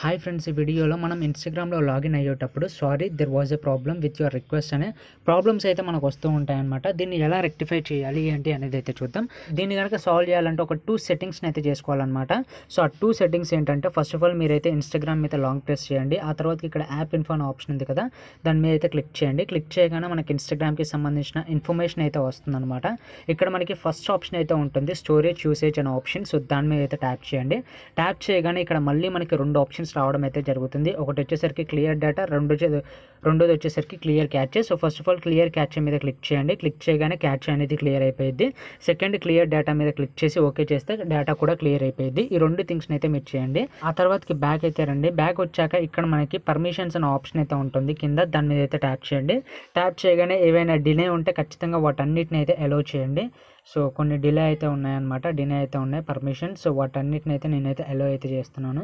Hi friends, ఈ వీడియోలో మనం ఇన్స్టాగ్రామ్లో లాగిన్ అయ్యేటప్పుడు there was a problem with your request అనే ప్రాబ్లమ్స్ అయితే మనకు వస్తూ ఉంటాయన్నమాట. దీన్ని ఎలా రెక్టిఫై చేయాలి ఏంటి అనేది అయితే చూద్దాం. దీన్ని కనుక సాల్వ్ చేయాలంటే ఒక 2 సెట్టింగ్స్ని అయితే చేసుకోవాలన్నమాట. సో ఆ 2 సెట్టింగ్స్ ఏంటంటే, ఫస్ట్ ఆఫ్ ఆల్ మీరైతే ఇన్స్టాగ్రామ్ మీద లాంగ్ ప్రెస్ చేయండి. ఆ తర్వాత ఇక్కడ యాప్ ఇన్ఫో అనే ఆప్షన్ ఉంది కదా, దాని మీద అయితే క్లిక్ చేయండి. క్లిక్ చేయగానే మనకి ఇన్స్టాగ్రామ్కి సంబంధించిన ఇన్ఫర్మేషన్ అయితే వస్తుందన్నమాట. ఇక్కడ మనకి ఫస్ట్ ఆప్షన్ అయితే ఉంటుంది, స్టోరేజ్ యూసేజ్ అనే ఆప్షన్. సో దాని మీద అయితే ట్యాప్ చేయండి. ట్యాప్ చేయగానే ఇక్కడ మళ్ళీ మనకి 2 ఆప్షన్స్ రావడం అయితే జరుగుతుంది. ఒకటి వచ్చేసరికి క్లియర్ డేటా, రెండోది వచ్చేసరికి clear catch. So first of all clear catch మీద క్లిక్ చేయండి. క్లిక్ చేయగానే క్యాచ్ అనేది క్లియర్ అయిపోయింది. సెకండ్ క్లియర్ డేటా మీద క్లిక్ చేసి ఓకే చేస్తే డేటా కూడా క్లియర్ అయిపోయింది. ఈ 2 థింగ్స్ని అయితే మీరు చేయండి. ఆ తర్వాతకి బ్యాక్ అయితే రండి. బ్యాక్ వచ్చాక ఇక్కడ మనకి పర్మిషన్స్ అనే ఆప్షన్ అయితే ఉంటుంది కింద, దాని మీద అయితే ట్యాప్ చేయండి. ట్యాప్ చేయగానే ఏవైనా డిలే ఉంటే ఖచ్చితంగా వాటన్నిటిని అయితే అలౌ చేయండి. సో కొన్ని డిలే అయితే ఉన్నాయన్నమాట, డిలే అయితే ఉన్నాయి పర్మిషన్. సో వాటన్నిటిని అయితే నేనైతే అలో అయితే చేస్తున్నాను.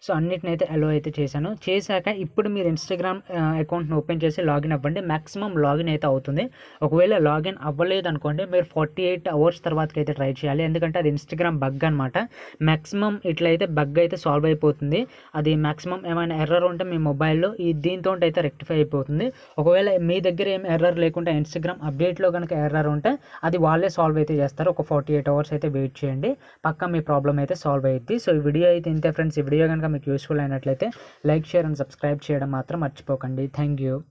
సో అన్నిటిని అయితే అలో అయితే చేశాను. చేశాక ఇప్పుడు మీరు ఇన్స్టాగ్రామ్ అకౌంట్ని ఓపెన్ చేసి లాగిన్ అవ్వండి. మ్యాక్సిమం లాగిన్ అయితే అవుతుంది. ఒకవేళ లాగిన్ అవ్వలేదు అనుకోండి, మీరు 48 అవర్స్ తర్వాతకి అయితే ట్రై చేయాలి. ఎందుకంటే అది ఇన్స్టాగ్రామ్ బగ్ అనమాట. మ్యాక్సిమం ఇట్లయితే బగ్ అయితే సాల్వ్ అయిపోతుంది. అది మ్యాక్సిమం ఏమైనా ఎర్రర్ ఉంటే మీ మొబైల్లో దీంతో అయితే రెక్టిఫై అయిపోతుంది. ఒకవేళ మీ దగ్గర ఏం ఎర్రర్ లేకుండా ఇన్స్టాగ్రామ్ అప్డేట్లో కనుక ఎర్రర్ ఉంటే అది వాళ్ళే సాల్వ్ అయితే చేస్తారు. ఒక 48 అవర్స్ అయితే వెయిట్ చేయండి, పక్కా మీ ప్రాబ్లం అయితే సాల్వ్ అయ్యింది. సో ఈ వీడియో అయితే ఇంతే ఫ్రెండ్స్. ఈ వీడియో కనుక మీకు యూస్ఫుల్ అయినట్లయితే లైక్, షేర్ అండ్ సబ్స్క్రైబ్ చేయడం మాత్రం మర్చిపోకండి. Thank you.